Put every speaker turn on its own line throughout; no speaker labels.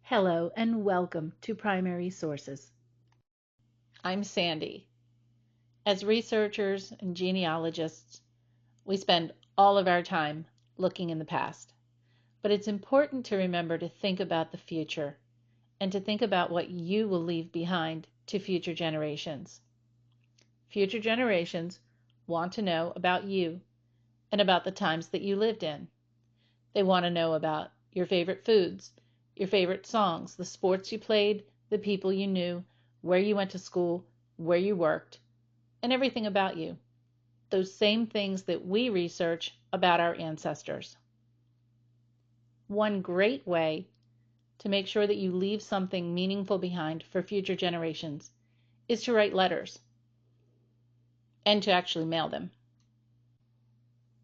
Hello and welcome to Primary Sources. I'm Sandy. As researchers and genealogists, we spend all of our time looking in the past. But it's important to remember to think about the future and to think about what you will leave behind to future generations. Future generations want to know about you and about the times that you lived in. They want to know about your favorite foods, your favorite songs, the sports you played, the people you knew, where you went to school, where you worked, and everything about you. Those same things that we research about our ancestors. One great way to make sure that you leave something meaningful behind for future generations is to write letters and to actually mail them.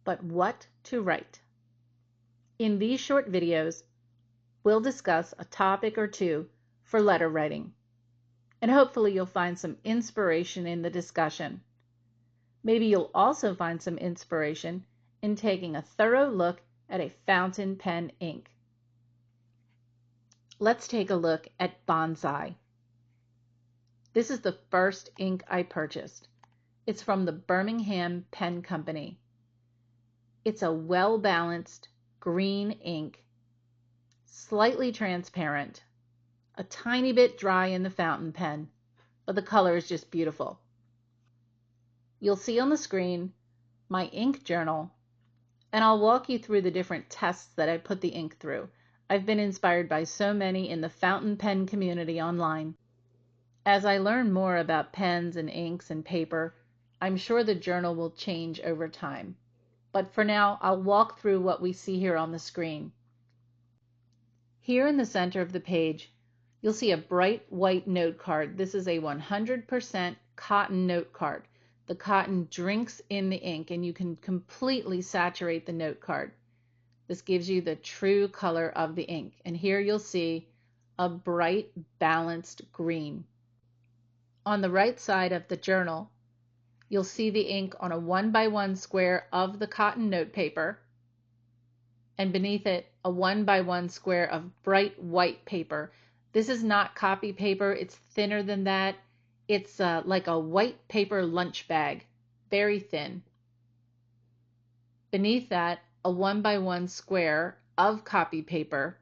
But what to write? In these short videos, we'll discuss a topic or two for letter writing, and hopefully you'll find some inspiration in the discussion. Maybe you'll also find some inspiration in taking a thorough look at a fountain pen ink. Let's take a look at Bonsai. This is the first ink I purchased. It's from the Birmingham Pen Company. It's a well-balanced green ink, slightly transparent, a tiny bit dry in the fountain pen, but the color is just beautiful. You'll see on the screen my ink journal, and I'll walk you through the different tests that I put the ink through. I've been inspired by so many in the fountain pen community online. As I learn more about pens and inks and paper, I'm sure the journal will change over time. But for now, I'll walk through what we see here on the screen. Here in the center of the page, you'll see a bright white note card. This is a 100% cotton note card. The cotton drinks in the ink and you can completely saturate the note card. This gives you the true color of the ink. And here you'll see a bright, balanced green. On the right side of the journal, you'll see the ink on a 1x1 square of the cotton note paper, and beneath it, a 1x1 square of bright white paper. This is not copy paper. It's thinner than that. It's like a white paper lunch bag, very thin. Beneath that, a 1x1 square of copy paper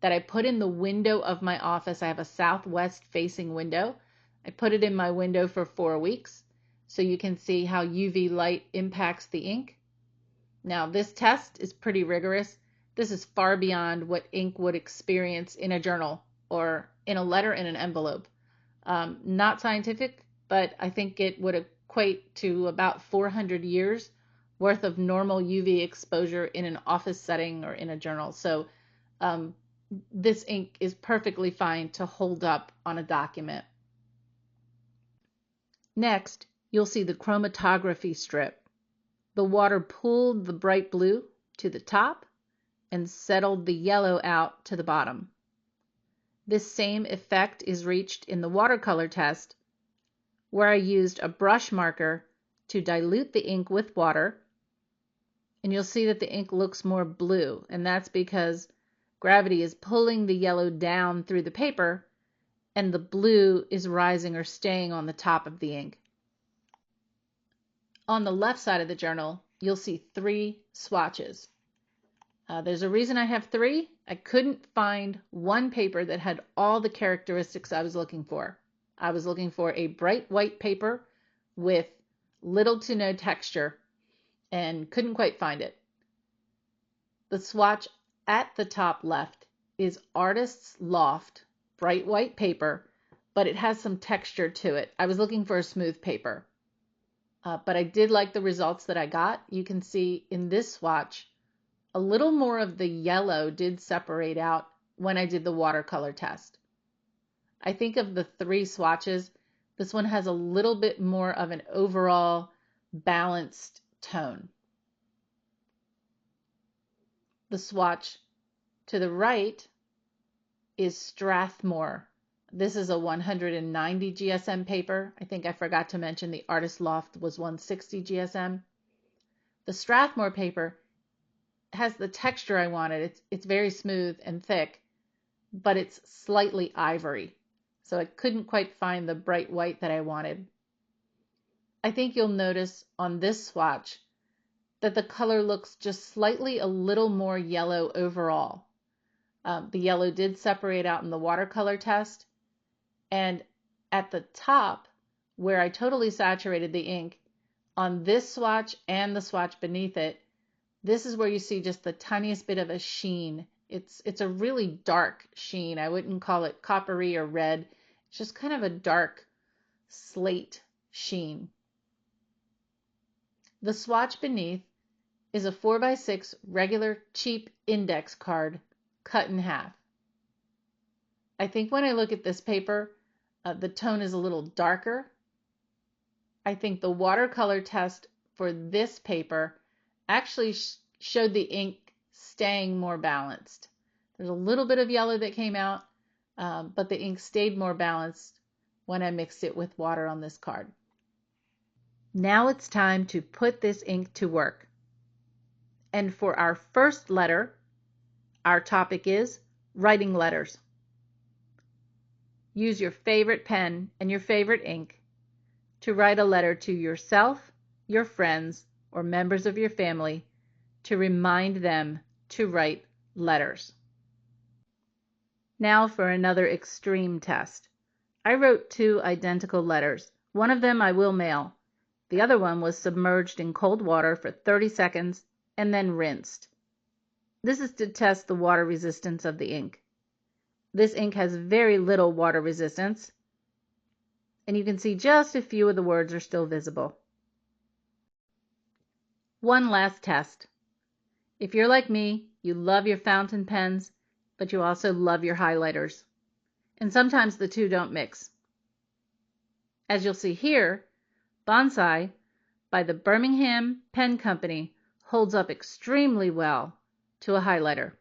that I put in the window of my office. I have a southwest facing window. I put it in my window for 4 weeks so you can see how UV light impacts the ink. Now, this test is pretty rigorous. This is far beyond what ink would experience in a journal or in a letter in an envelope. Not scientific, but I think it would equate to about 400 years worth of normal UV exposure in an office setting or in a journal. So this ink is perfectly fine to hold up on a document. Next, you'll see the chromatography strip. The water pulled the bright blue to the top and settled the yellow out to the bottom. This same effect is reached in the watercolor test, where I used a brush marker to dilute the ink with water, and you'll see that the ink looks more blue, and that's because gravity is pulling the yellow down through the paper, and the blue is rising or staying on the top of the ink. On the left side of the journal, you'll see 3 swatches. There's a reason I have 3. I couldn't find one paper that had all the characteristics I was looking for. I was looking for a bright white paper with little to no texture and couldn't quite find it. The swatch at the top left is Artist's Loft bright white paper, but it has some texture to it. I was looking for a smooth paper, but I did like the results that I got. You can see in this swatch, a little more of the yellow did separate out when I did the watercolor test. I think of the 3 swatches, this one has a little bit more of an overall balanced tone. The swatch to the right is Strathmore. This is a 190 GSM paper. I think I forgot to mention the Artist Loft was 160 GSM. The Strathmore paper has the texture I wanted. It's very smooth and thick, but it's slightly ivory. So I couldn't quite find the bright white that I wanted. I think you'll notice on this swatch that the color looks just slightly a little more yellow overall. The yellow did separate out in the watercolor test, and at the top where I totally saturated the ink, on this swatch and the swatch beneath it, this is where you see just the tiniest bit of a sheen. It's a really dark sheen. I wouldn't call it coppery or red. It's just kind of a dark slate sheen. The swatch beneath is a 4x6 regular cheap index card cut in half. I think when I look at this paper, the tone is a little darker. I think the watercolor test for this paper actually showed the ink staying more balanced. There's a little bit of yellow that came out, but the ink stayed more balanced when I mixed it with water on this card. Now it's time to put this ink to work. And for our first letter, our topic is writing letters. Use your favorite pen and your favorite ink to write a letter to yourself, your friends, or members of your family to remind them to write letters. Now for another extreme test. I wrote 2 identical letters. One of them I will mail. The other one was submerged in cold water for 30 seconds and then rinsed. This is to test the water resistance of the ink. This ink has very little water resistance, and you can see just a few of the words are still visible. One last test. If you're like me, you love your fountain pens, but you also love your highlighters. And sometimes the two don't mix. As you'll see here, Bonsai by the Birmingham Pen Company holds up extremely well to a highlighter.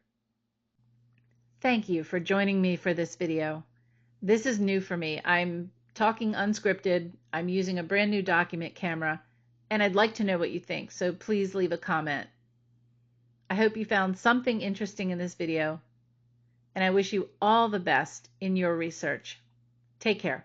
Thank you for joining me for this video. This is new for me. I'm talking unscripted. I'm using a brand new document camera, and I'd like to know what you think, so please leave a comment. I hope you found something interesting in this video, and I wish you all the best in your research. Take care.